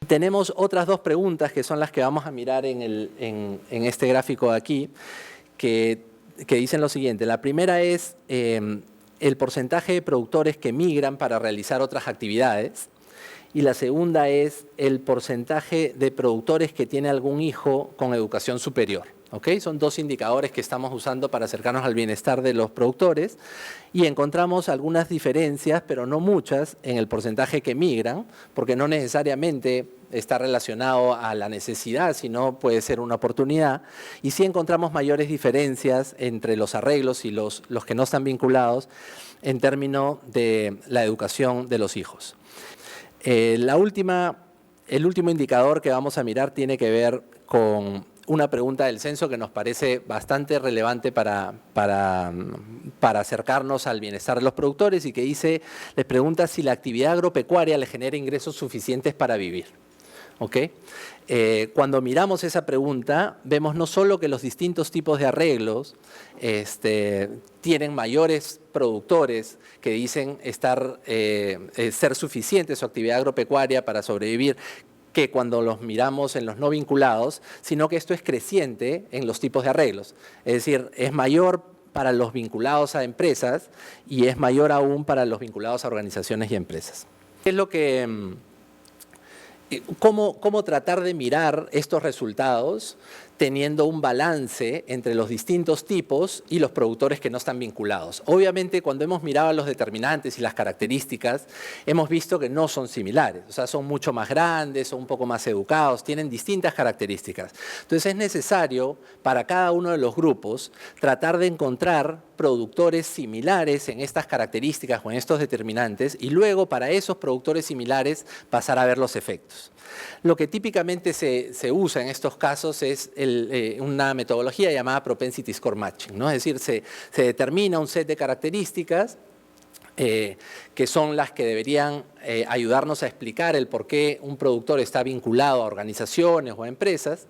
Tenemos otras dos preguntas que son las que vamos a mirar en este gráfico de aquí, que dicen lo siguiente. La primera es el porcentaje de productores que migran para realizar otras actividades. Y la segunda es el porcentaje de productores que tiene algún hijo con educación superior. ¿Okay? Son dos indicadores que estamos usando para acercarnos al bienestar de los productores y encontramos algunas diferencias, pero no muchas, en el porcentaje que migran, porque no necesariamente está relacionado a la necesidad, sino puede ser una oportunidad. Y sí encontramos mayores diferencias entre los arreglos y los que no están vinculados en términos de la educación de los hijos. El último indicador que vamos a mirar tiene que ver con una pregunta del censo que nos parece bastante relevante para acercarnos al bienestar de los productores y que les pregunta si la actividad agropecuaria le genera ingresos suficientes para vivir. ¿Okay? Cuando miramos esa pregunta, vemos no solo que los distintos tipos de arreglos tienen mayores productores que dicen ser suficiente su actividad agropecuaria para sobrevivir, que cuando los miramos en los no vinculados, sino que esto es creciente en los tipos de arreglos. Es decir, es mayor para los vinculados a empresas y es mayor aún para los vinculados a organizaciones y empresas. Es lo que... ¿Cómo tratar de mirar estos resultados teniendo un balance entre los distintos tipos y los productores que no están vinculados? Obviamente, cuando hemos mirado los determinantes y las características, hemos visto que no son similares. O sea, son mucho más grandes, son un poco más educados, tienen distintas características. Entonces, es necesario para cada uno de los grupos tratar de encontrar productores similares en estas características o en estos determinantes y luego para esos productores similares pasar a ver los efectos. Lo que típicamente se usa en estos casos es una metodología llamada Propensity Score Matching, ¿no? Es decir, se determina un set de características que son las que deberían ayudarnos a explicar el por qué un productor está vinculado a organizaciones o a empresas.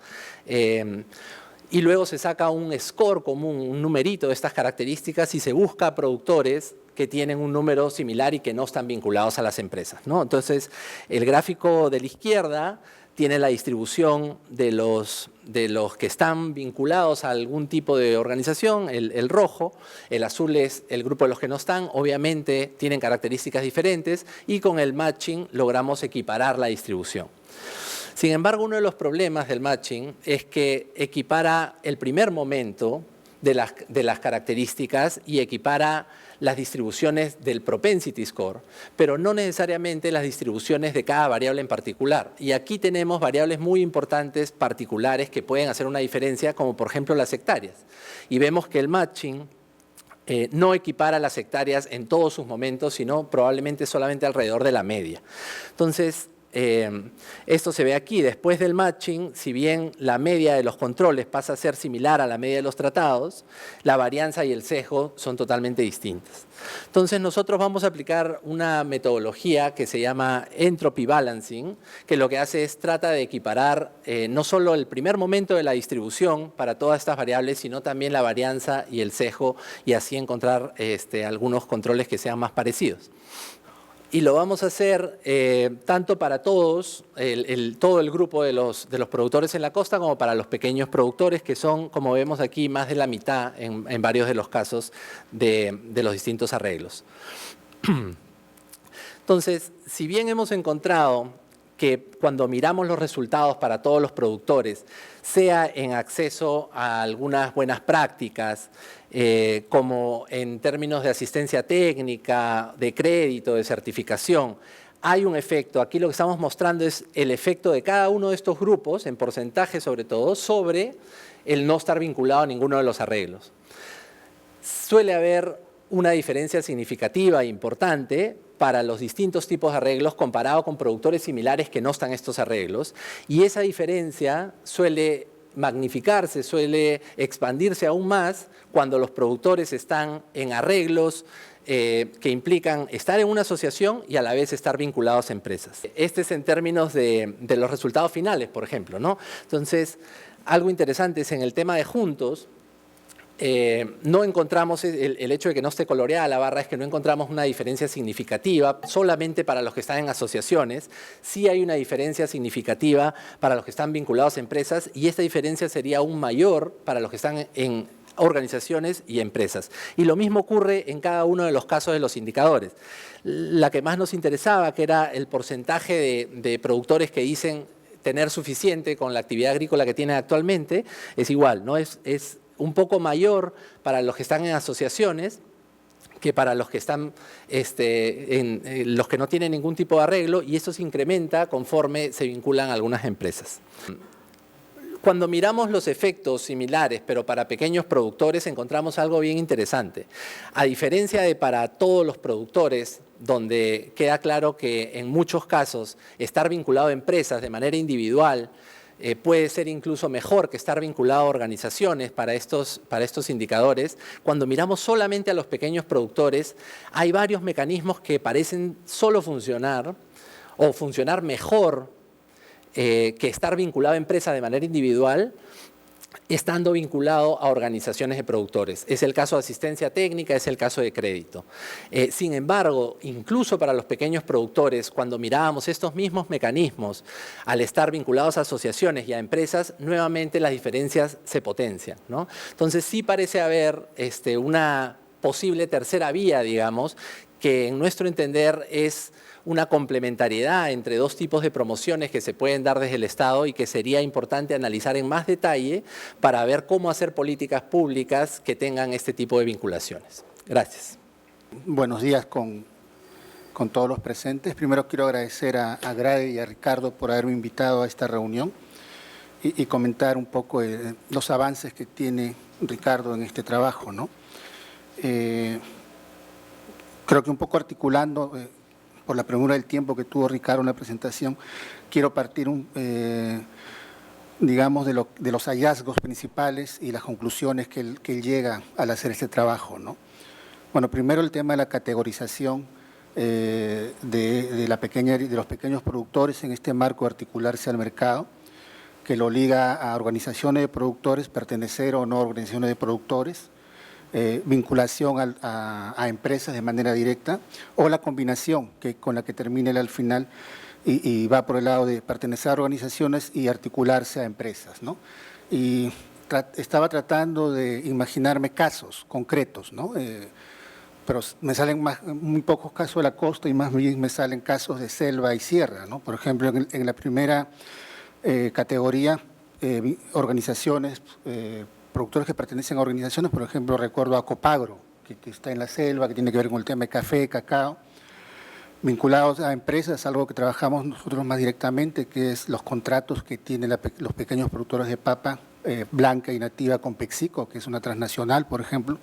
Y luego se saca un score común, un numerito de estas características y se busca productores que tienen un número similar y que no están vinculados a las empresas, ¿no? Entonces, el gráfico de la izquierda tiene la distribución de los que están vinculados a algún tipo de organización, el rojo, el azul es el grupo de los que no están, obviamente tienen características diferentes y con el matching logramos equiparar la distribución. Sin embargo, uno de los problemas del matching es que equipara el primer momento de las características y equipara las distribuciones del propensity score, pero no necesariamente las distribuciones de cada variable en particular. Y aquí tenemos variables muy importantes particulares que pueden hacer una diferencia, como por ejemplo las hectáreas. Y vemos que el matching no equipara las hectáreas en todos sus momentos, sino probablemente solamente alrededor de la media. Entonces, esto se ve aquí, después del matching, si bien la media de los controles pasa a ser similar a la media de los tratados, la varianza y el sesgo son totalmente distintas. Entonces nosotros vamos a aplicar una metodología que se llama Entropy Balancing, que lo que hace es trata de equiparar no solo el primer momento de la distribución para todas estas variables, sino también la varianza y el sesgo y así encontrar algunos controles que sean más parecidos. Y lo vamos a hacer tanto para todos, todo el grupo de los productores en la costa como para los pequeños productores que son, como vemos aquí, más de la mitad en varios de los casos de los distintos arreglos. Entonces, si bien hemos encontrado que cuando miramos los resultados para todos los productores, sea en acceso a algunas buenas prácticas, como en términos de asistencia técnica, de crédito, de certificación, hay un efecto. Aquí lo que estamos mostrando es el efecto de cada uno de estos grupos, en porcentaje sobre todo, sobre el no estar vinculado a ninguno de los arreglos. Suele haber una diferencia significativa e importante para los distintos tipos de arreglos comparado con productores similares que no están en estos arreglos, y esa diferencia suele magnificarse, suele expandirse aún más cuando los productores están en arreglos que implican estar en una asociación y a la vez estar vinculados a empresas. Este es en términos de los resultados finales, por ejemplo, ¿no? Entonces, algo interesante es en el tema de juntos, no encontramos, el hecho de que no esté coloreada la barra es que no encontramos una diferencia significativa solamente para los que están en asociaciones. Sí hay una diferencia significativa para los que están vinculados a empresas y esta diferencia sería aún mayor para los que están en organizaciones y empresas. Y lo mismo ocurre en cada uno de los casos de los indicadores. La que más nos interesaba, que era el porcentaje de productores que dicen tener suficiente con la actividad agrícola que tienen actualmente, es igual, ¿no? Es un poco mayor para los que están en asociaciones que para los que están los que no tienen ningún tipo de arreglo, y eso se incrementa conforme se vinculan a algunas empresas. Cuando miramos los efectos similares, pero para pequeños productores, encontramos algo bien interesante. A diferencia de para todos los productores, donde queda claro que en muchos casos estar vinculado a empresas de manera individual puede ser incluso mejor que estar vinculado a organizaciones para estos indicadores. Cuando miramos solamente a los pequeños productores, hay varios mecanismos que parecen solo funcionar o funcionar mejor que estar vinculado a empresas de manera individual, estando vinculado a organizaciones de productores. Es el caso de asistencia técnica, es el caso de crédito. Sin embargo, incluso para los pequeños productores, cuando mirábamos estos mismos mecanismos, al estar vinculados a asociaciones y a empresas, nuevamente las diferencias se potencian, ¿no? Entonces sí parece haber una posible tercera vía, digamos, que en nuestro entender es una complementariedad entre dos tipos de promociones que se pueden dar desde el Estado y que sería importante analizar en más detalle para ver cómo hacer políticas públicas que tengan este tipo de vinculaciones. Gracias. Buenos días con todos los presentes. Primero quiero agradecer a Grade y a Ricardo por haberme invitado a esta reunión y comentar un poco los avances que tiene Ricardo en este trabajo, ¿no? Creo que un poco articulando por la premura del tiempo que tuvo Ricardo en la presentación, quiero partir, digamos, de los hallazgos principales y las conclusiones que él llega al hacer este trabajo, ¿no? Bueno, primero el tema de la categorización de los pequeños productores en este marco de articularse al mercado, que lo liga a organizaciones de productores, pertenecer o no a organizaciones de productores, vinculación a empresas de manera directa, o la combinación con la que termina él al final y va por el lado de pertenecer a organizaciones y articularse a empresas, ¿no? Y estaba tratando de imaginarme casos concretos, ¿no? Pero me salen muy pocos casos de la costa y más bien me salen casos de selva y sierra, ¿no? Por ejemplo, en la primera categoría, organizaciones, productores que pertenecen a organizaciones, por ejemplo, recuerdo a Copagro, que está en la selva, que tiene que ver con el tema de café, cacao, vinculados a empresas, algo que trabajamos nosotros más directamente, que es los contratos que tienen los pequeños productores de papa blanca y nativa con PepsiCo, que es una transnacional, por ejemplo.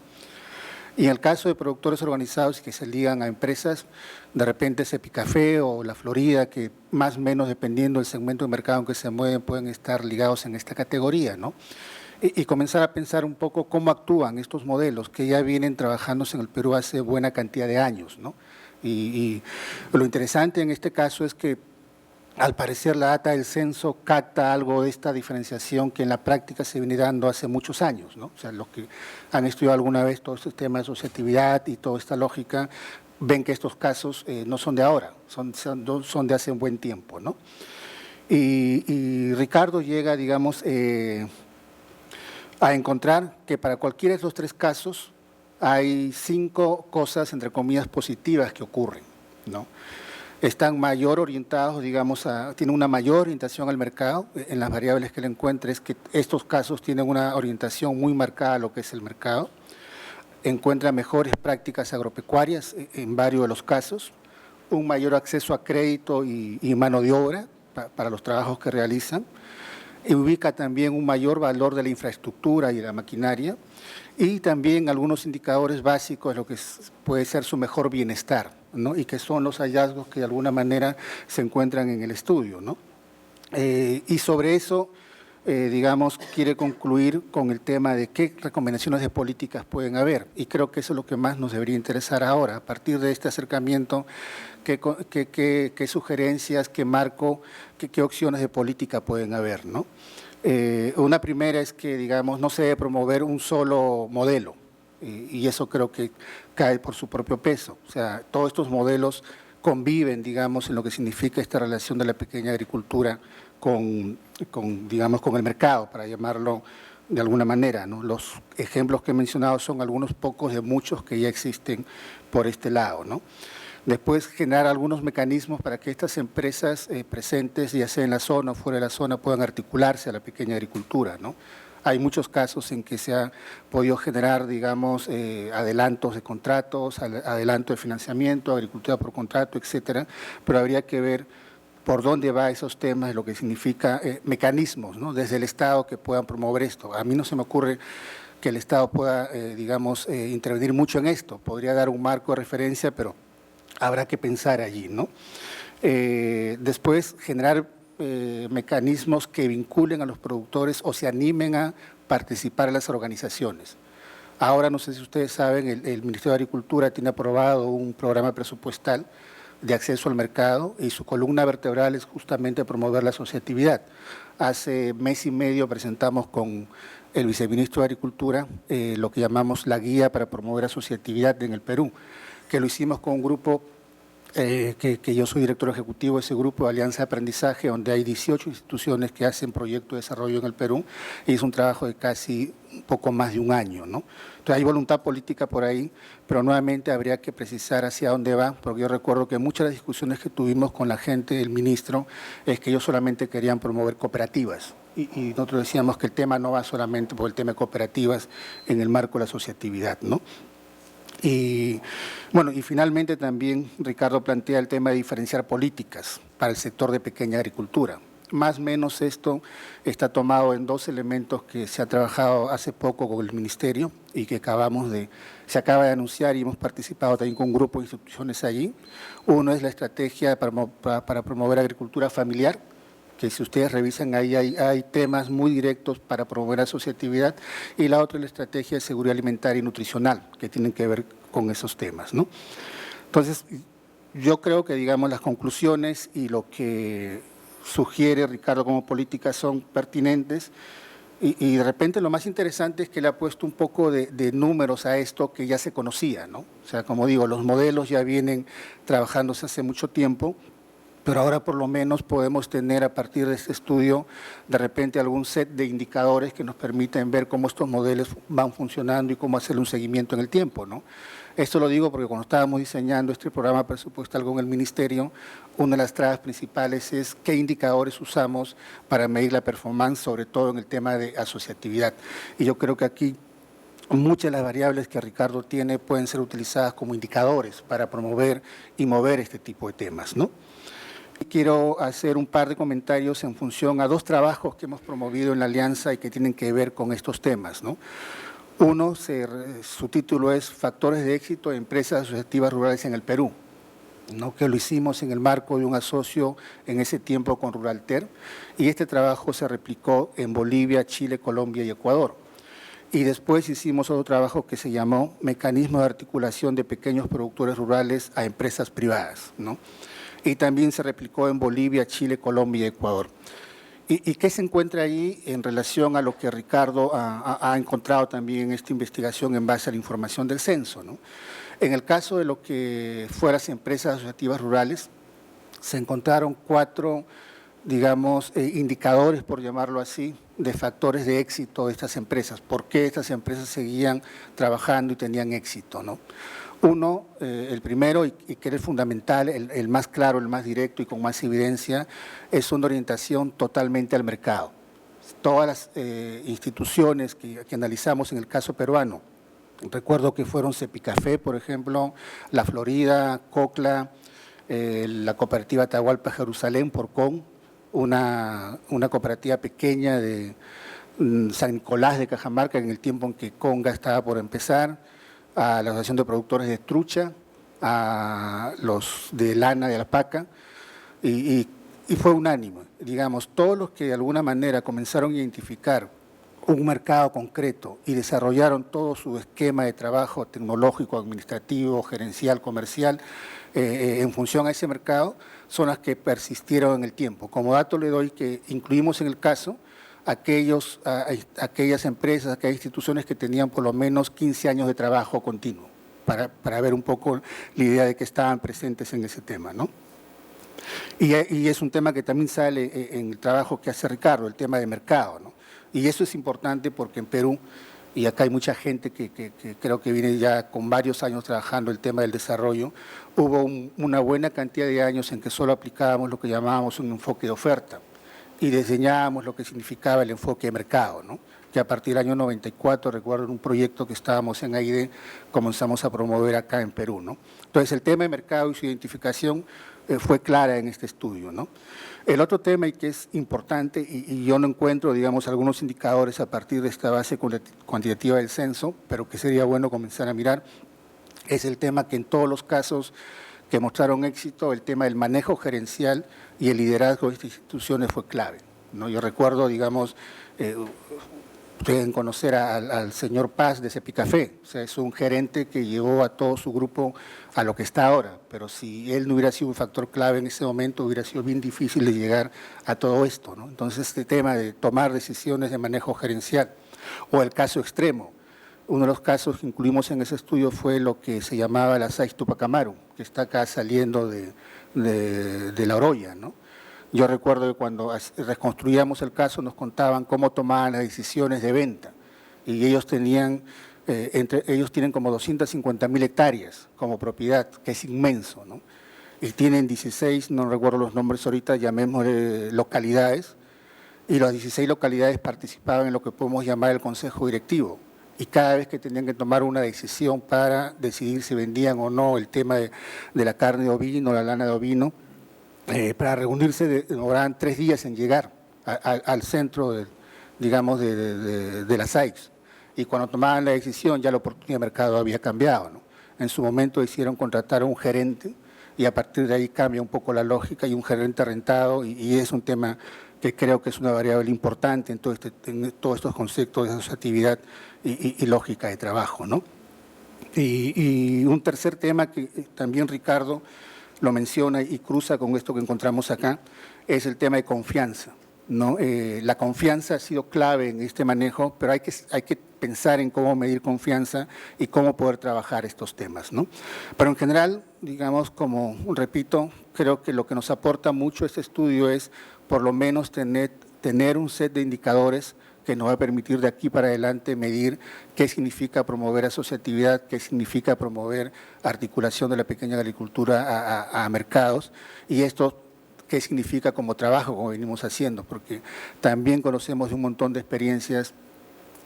Y en el caso de productores organizados que se ligan a empresas, de repente Cepicafé o La Florida, que más o menos dependiendo del segmento de mercado en que se mueven, pueden estar ligados en esta categoría, ¿no? Y comenzar a pensar un poco cómo actúan estos modelos que ya vienen trabajándose en el Perú hace buena cantidad de años, ¿no? Y lo interesante en este caso es que al parecer la data del censo capta algo de esta diferenciación que en la práctica se viene dando hace muchos años, ¿no? O sea, los que han estudiado alguna vez todo este tema de asociatividad y toda esta lógica, ven que estos casos no son de ahora, son de hace un buen tiempo, ¿no? Y Ricardo llega, digamos, a encontrar que para cualquiera de esos tres casos hay 5 cosas, entre comillas, positivas que ocurren, ¿no? Están mayor orientados, digamos, tienen una mayor orientación al mercado. En las variables que le encuentre es que estos casos tienen una orientación muy marcada a lo que es el mercado. Encuentra mejores prácticas agropecuarias en varios de los casos, un mayor acceso a crédito y mano de obra para los trabajos que realizan. Y ubica también un mayor valor de la infraestructura y de la maquinaria y también algunos indicadores básicos de lo que puede ser su mejor bienestar, ¿no? Y que son los hallazgos que de alguna manera se encuentran en el estudio, ¿no? Y sobre eso, digamos, quiere concluir con el tema de qué recomendaciones de políticas pueden haber y creo que eso es lo que más nos debería interesar ahora, a partir de este acercamiento, qué sugerencias, qué marco, qué opciones de política pueden haber, ¿no? Una primera es que, digamos, no se debe promover un solo modelo, y eso creo que cae por su propio peso. O sea, todos estos modelos conviven, digamos, en lo que significa esta relación de la pequeña agricultura digamos, con el mercado, para llamarlo de alguna manera, ¿no? Los ejemplos que he mencionado son algunos pocos de muchos que ya existen por este lado, ¿no? Después, generar algunos mecanismos para que estas empresas presentes, ya sea en la zona o fuera de la zona, puedan articularse a la pequeña agricultura, ¿no? Hay muchos casos en que se ha podido generar, digamos, adelantos de contratos, adelanto de financiamiento, agricultura por contrato, etcétera, pero habría que ver por dónde va esos temas, lo que significa mecanismos, ¿no? Desde el Estado que puedan promover esto. A mí no se me ocurre que el Estado pueda, digamos, intervenir mucho en esto. Podría dar un marco de referencia, pero habrá que pensar allí, ¿no? Después, generar mecanismos que vinculen a los productores o se animen a participar en las organizaciones. Ahora, no sé si ustedes saben, el Ministerio de Agricultura tiene aprobado un programa presupuestal de acceso al mercado y su columna vertebral es justamente promover la asociatividad. Hace mes y medio presentamos con el viceministro de Agricultura lo que llamamos la guía para promover asociatividad en el Perú, que lo hicimos con un grupo que yo soy director ejecutivo de ese grupo de Alianza de Aprendizaje, donde hay 18 instituciones que hacen proyectos de desarrollo en el Perú, y es un trabajo de casi un poco más de un año, ¿no? Entonces hay voluntad política por ahí, pero nuevamente habría que precisar hacia dónde va, porque yo recuerdo que muchas de las discusiones que tuvimos con la gente del ministro es que ellos solamente querían promover cooperativas, y nosotros decíamos que el tema no va solamente por el tema de cooperativas en el marco de la asociatividad, ¿no? Y bueno, y finalmente también Ricardo plantea el tema de diferenciar políticas para el sector de pequeña agricultura. Más o menos esto está tomado en dos elementos que se ha trabajado hace poco con el Ministerio y que se acaba de anunciar y hemos participado también con un grupo de instituciones allí. Uno es la estrategia para promover agricultura familiar, que si ustedes revisan ahí hay temas muy directos para promover asociatividad, y la otra es la estrategia de seguridad alimentaria y nutricional, que tienen que ver con esos temas, ¿no? Entonces, yo creo que, digamos, las conclusiones y lo que sugiere Ricardo como política son pertinentes, y de repente lo más interesante es que le ha puesto un poco de números a esto que ya se conocía, ¿no? O sea, como digo, los modelos ya vienen trabajándose hace mucho tiempo, pero ahora por lo menos podemos tener a partir de este estudio de repente algún set de indicadores que nos permiten ver cómo estos modelos van funcionando y cómo hacerle un seguimiento en el tiempo, ¿no? Esto lo digo porque cuando estábamos diseñando este programa presupuestal con el Ministerio, una de las trabas principales es qué indicadores usamos para medir la performance, sobre todo en el tema de asociatividad. Y yo creo que aquí muchas de las variables que Ricardo tiene pueden ser utilizadas como indicadores para promover y mover este tipo de temas, ¿no? Quiero hacer un par de comentarios en función a dos trabajos que hemos promovido en la Alianza y que tienen que ver con estos temas, ¿no? Uno, su título es Factores de éxito de empresas asociativas rurales en el Perú, ¿no? Que lo hicimos en el marco de un asocio en ese tiempo con Ruralter, y este trabajo se replicó en Bolivia, Chile, Colombia y Ecuador. Y después hicimos otro trabajo que se llamó Mecanismo de articulación de pequeños productores rurales a empresas privadas, ¿no? Y también se replicó en Bolivia, Chile, Colombia y Ecuador. ¿Y qué se encuentra ahí en relación a lo que Ricardo ha encontrado también en esta investigación en base a la información del censo, ¿no? En el caso de lo que fueran las empresas asociativas rurales, se encontraron 4, digamos, indicadores, por llamarlo así, de factores de éxito de estas empresas. ¿Por qué estas empresas seguían trabajando y tenían éxito, ¿no? Uno, el primero, y que era el fundamental, el más claro, el más directo y con más evidencia, es una orientación totalmente al mercado. Todas las instituciones que analizamos en el caso peruano, recuerdo que fueron Cepicafé, por ejemplo, La Florida, Cocla, la cooperativa Atahualpa Jerusalén, Porcón, una cooperativa pequeña de San Nicolás de Cajamarca en el tiempo en que Conga estaba por empezar, a la Asociación de Productores de Trucha, a los de Lana de Alpaca, y fue unánime. Digamos, todos los que de alguna manera comenzaron a identificar un mercado concreto y desarrollaron todo su esquema de trabajo tecnológico, administrativo, gerencial, comercial, en función a ese mercado, son las que persistieron en el tiempo. Como dato le doy que incluimos en el caso aquellas empresas, aquellas instituciones que tenían por lo menos 15 años de trabajo continuo, para ver un poco la idea de que estaban presentes en ese tema, ¿no? Y es un tema que también sale en el trabajo que hace Ricardo, el tema de mercado, ¿no? Y eso es importante porque en Perú, y acá hay mucha gente que creo que viene ya con varios años trabajando el tema del desarrollo, hubo una buena cantidad de años en que solo aplicábamos lo que llamábamos un enfoque de oferta y diseñábamos lo que significaba el enfoque de mercado, ¿no? Que a partir del año 94, recuerdo en un proyecto que estábamos en AID, comenzamos a promover acá en Perú, ¿no? Entonces el tema de mercado y su identificación fue clara en este estudio, ¿no? El otro tema y que es importante, y yo no encuentro, digamos, algunos indicadores a partir de esta base cuantitativa del censo, pero que sería bueno comenzar a mirar, es el tema que en todos los casos que mostraron éxito, el tema del manejo gerencial y el liderazgo de estas instituciones fue clave, ¿no? Yo recuerdo, digamos, pueden conocer al señor Paz de Cepicafé, o sea, es un gerente que llevó a todo su grupo a lo que está ahora, pero si él no hubiera sido un factor clave en ese momento, hubiera sido bien difícil de llegar a todo esto, ¿no? Entonces, este tema de tomar decisiones de manejo gerencial, o el caso extremo, uno de los casos que incluimos en ese estudio fue lo que se llamaba la SAIS Tupac Amaru, que está acá saliendo de La Oroya, ¿no? Yo recuerdo que cuando reconstruíamos el caso nos contaban cómo tomaban las decisiones de venta y ellos tienen como 250.000 hectáreas como propiedad, que es inmenso, ¿no? Y tienen 16, no recuerdo los nombres ahorita, llamémosle localidades, y las 16 localidades participaban en lo que podemos llamar el consejo directivo. Y cada vez que tenían que tomar una decisión para decidir si vendían o no el tema de la carne de ovino, la lana de ovino, para reunirse demoraban 3 días en llegar al centro, de las SAICs. Y cuando tomaban la decisión ya la oportunidad de mercado había cambiado, ¿no? En su momento hicieron contratar a un gerente y a partir de ahí cambia un poco la lógica y un gerente rentado y es un tema que creo que es una variable importante en todos estos conceptos de asociatividad y lógica de trabajo, ¿no? Y un tercer tema que también Ricardo lo menciona y cruza con esto que encontramos acá, es el tema de confianza, ¿no? La confianza ha sido clave en este manejo, pero hay que pensar en cómo medir confianza y cómo poder trabajar estos temas, ¿no? Pero en general, digamos, como repito, creo que lo que nos aporta mucho este estudio es por lo menos tener un set de indicadores que nos va a permitir de aquí para adelante medir qué significa promover asociatividad, qué significa promover articulación de la pequeña agricultura a mercados y esto qué significa como trabajo, como venimos haciendo, porque también conocemos de un montón de experiencias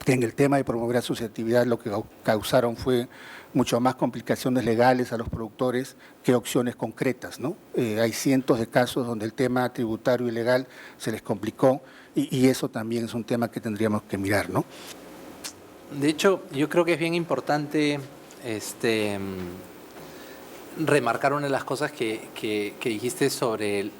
que en el tema de promover asociatividad lo que causaron fue mucho más complicaciones legales a los productores que opciones concretas, ¿no? Hay cientos de casos donde el tema tributario y legal se les complicó y eso también es un tema que tendríamos que mirar, ¿no? De hecho, yo creo que es bien importante remarcar una de las cosas que dijiste sobre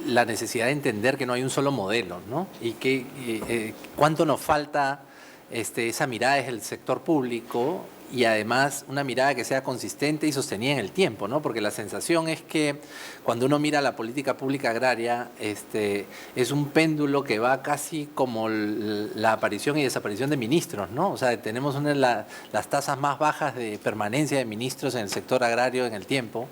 la necesidad de entender que no hay un solo modelo, ¿no? Y que cuánto nos falta esa mirada desde el sector público y además una mirada que sea consistente y sostenida en el tiempo, ¿no? Porque la sensación es que cuando uno mira la política pública agraria, es un péndulo que va casi como la aparición y desaparición de ministros, ¿no? O sea, tenemos una de las tasas más bajas de permanencia de ministros en el sector agrario en el tiempo,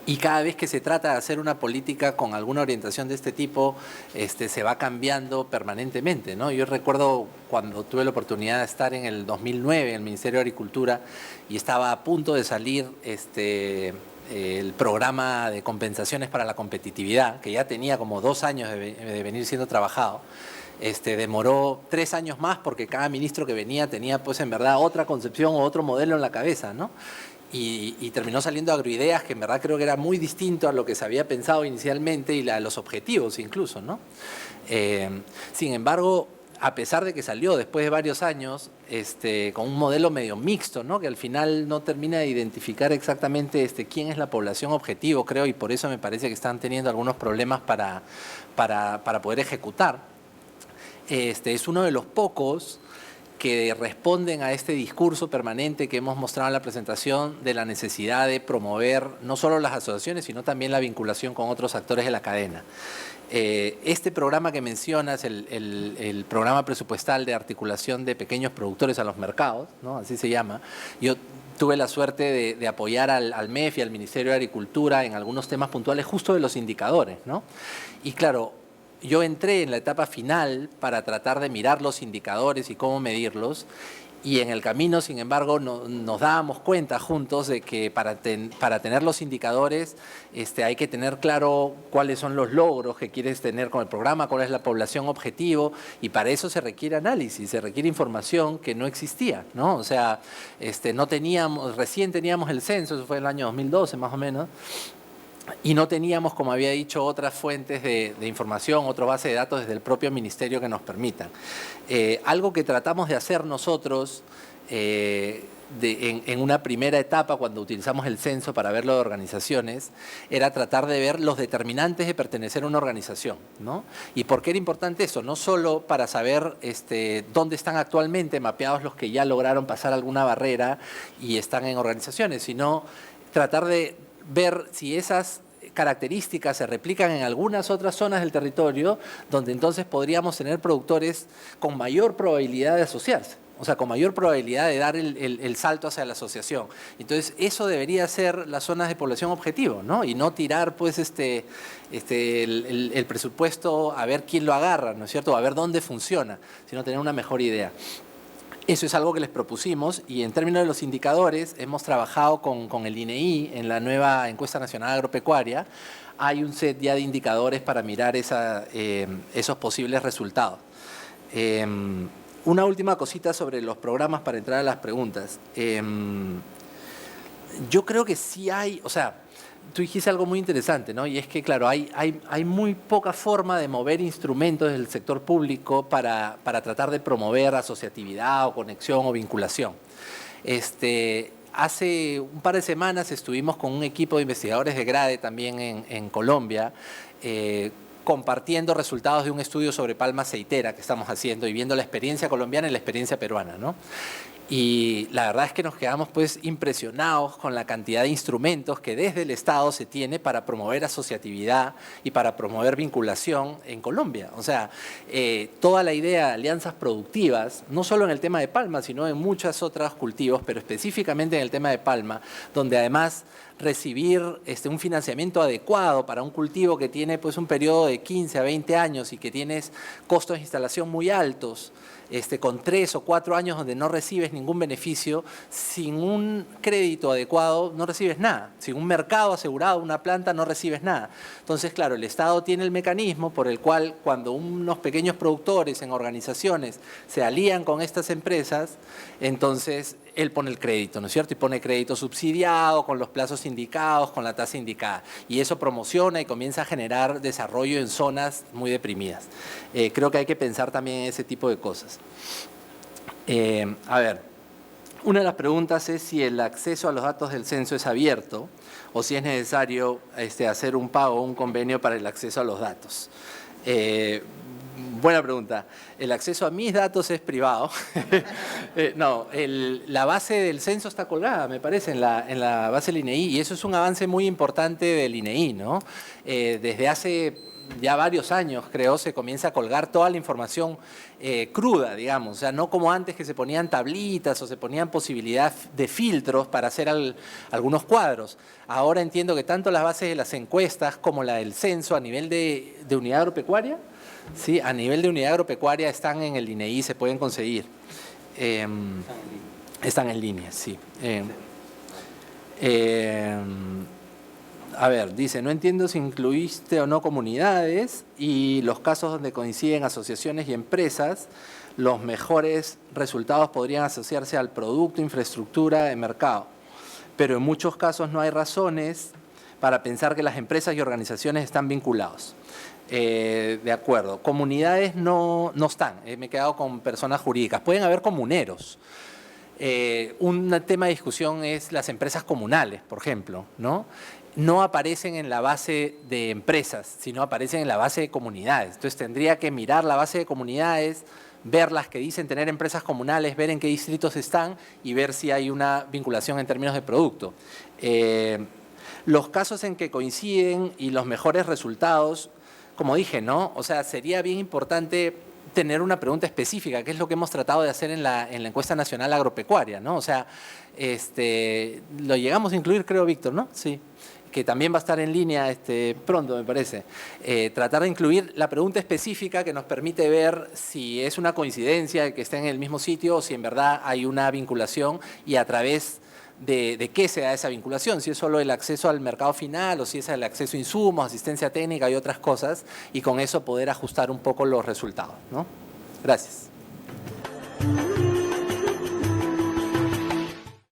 y cada vez que se trata de hacer una política con alguna orientación de este tipo, se va cambiando permanentemente, ¿no? Yo recuerdo cuando tuve la oportunidad de estar en el 2009 en el Ministerio de Agricultura y estaba a punto de salir el programa de compensaciones para la competitividad, que ya tenía como 2 años de venir siendo trabajado. Demoró 3 años más porque cada ministro que venía tenía pues en verdad otra concepción o otro modelo en la cabeza, ¿no? Y terminó saliendo Agroideas, que en verdad creo que era muy distinto a lo que se había pensado inicialmente y a los objetivos incluso, ¿no? Sin embargo, a pesar de que salió después de varios años, con un modelo medio mixto, ¿no? Que al final no termina de identificar exactamente quién es la población objetivo, creo, y por eso me parece que están teniendo algunos problemas para poder ejecutar. Es uno de los pocos que responden a este discurso permanente que hemos mostrado en la presentación de la necesidad de promover no solo las asociaciones, sino también la vinculación con otros actores de la cadena. Este programa que mencionas, el programa presupuestal de articulación de pequeños productores a los mercados, ¿no? Así se llama, yo tuve la suerte de apoyar al MEF y al Ministerio de Agricultura en algunos temas puntuales justo de los indicadores, ¿no? Y claro, yo entré en la etapa final para tratar de mirar los indicadores y cómo medirlos, y en el camino, sin embargo, nos dábamos cuenta juntos de que para tener los indicadores hay que tener claro cuáles son los logros que quieres tener con el programa, cuál es la población objetivo, y para eso se requiere análisis, se requiere información que no existía, ¿no? O sea, no teníamos, recién teníamos el censo, eso fue en el año 2012 más o menos, y no teníamos, como había dicho, otras fuentes de información, otra base de datos desde el propio ministerio que nos permitan. Algo que tratamos de hacer nosotros en una primera etapa, cuando utilizamos el censo para ver lo de organizaciones, era tratar de ver los determinantes de pertenecer a una organización, ¿no? ¿Y por qué era importante eso? No solo para saber dónde están actualmente mapeados los que ya lograron pasar alguna barrera y están en organizaciones, sino tratar de ver si esas características se replican en algunas otras zonas del territorio, donde entonces podríamos tener productores con mayor probabilidad de asociarse, o sea, con mayor probabilidad de dar el salto hacia la asociación. Entonces, eso debería ser las zonas de población objetivo, ¿no? Y no tirar, pues, el presupuesto a ver quién lo agarra, ¿no es cierto? A ver dónde funciona, sino tener una mejor idea. Eso es algo que les propusimos, y en términos de los indicadores hemos trabajado con el INEI en la nueva encuesta nacional agropecuaria. Hay un set ya de indicadores para mirar esos posibles resultados. Una última cosita sobre los programas para entrar a las preguntas. Yo creo que sí hay, o sea, tú dijiste algo muy interesante, ¿no? Y es que, claro, hay muy poca forma de mover instrumentos del sector público para tratar de promover asociatividad o conexión o vinculación. Hace un par de semanas estuvimos con un equipo de investigadores de GRADE también en Colombia, compartiendo resultados de un estudio sobre palma aceitera que estamos haciendo y viendo la experiencia colombiana y la experiencia peruana, ¿no? Y la verdad es que nos quedamos, pues, impresionados con la cantidad de instrumentos que desde el Estado se tiene para promover asociatividad y para promover vinculación en Colombia. O sea, toda la idea de alianzas productivas, no solo en el tema de palma, sino en muchos otros cultivos, pero específicamente en el tema de palma, donde además recibir un financiamiento adecuado para un cultivo que tiene, pues, un periodo de 15 a 20 años y que tienes costos de instalación muy altos, con 3 o 4 años donde no recibes ningún beneficio, sin un crédito adecuado no recibes nada, sin un mercado asegurado, una planta, no recibes nada. Entonces, claro, el Estado tiene el mecanismo por el cual, cuando unos pequeños productores en organizaciones se alían con estas empresas, entonces él pone el crédito, ¿no es cierto? Y pone crédito subsidiado, con los plazos indicados, con la tasa indicada. Y eso promociona y comienza a generar desarrollo en zonas muy deprimidas. Creo que hay que pensar también en ese tipo de cosas. A ver, una de las preguntas es si el acceso a los datos del censo es abierto o si es necesario hacer un pago o un convenio para el acceso a los datos. Buena pregunta. El acceso a mis datos es privado. No, la base del censo está colgada, me parece, en la base del INEI, y eso es un avance muy importante del INEI, ¿no? Desde hace ya varios años, creo, se comienza a colgar toda la información cruda, digamos, o sea, no como antes que se ponían tablitas o se ponían posibilidad de filtros para hacer algunos cuadros. Ahora entiendo que tanto las bases de las encuestas como la del censo a nivel de unidad agropecuaria, sí, a nivel de unidad agropecuaria están en el INEI, se pueden conseguir. Están en línea, sí. A ver, dice, no entiendo si incluiste o no comunidades y los casos donde coinciden asociaciones y empresas, los mejores resultados podrían asociarse al producto, infraestructura de mercado. Pero en muchos casos no hay razones para pensar que las empresas y organizaciones están vinculados. De acuerdo, comunidades no están, me he quedado con personas jurídicas, pueden haber comuneros. Un tema de discusión es las empresas comunales, por ejemplo, ¿no? No aparecen en la base de empresas, sino aparecen en la base de comunidades. Entonces tendría que mirar la base de comunidades, ver las que dicen tener empresas comunales, ver en qué distritos están y ver si hay una vinculación en términos de producto. Los casos en que coinciden y los mejores resultados como dije, ¿no? O sea, sería bien importante tener una pregunta específica, que es lo que hemos tratado de hacer en la encuesta nacional agropecuaria, ¿no? O sea, lo llegamos a incluir, creo, Víctor, ¿no? Sí, que también va a estar en línea pronto, me parece. Tratar de incluir la pregunta específica que nos permite ver si es una coincidencia de que estén en el mismo sitio o si en verdad hay una vinculación y a través de qué se da esa vinculación, si es solo el acceso al mercado final o si es el acceso a insumos, asistencia técnica y otras cosas, y con eso poder ajustar un poco los resultados, ¿no? Gracias.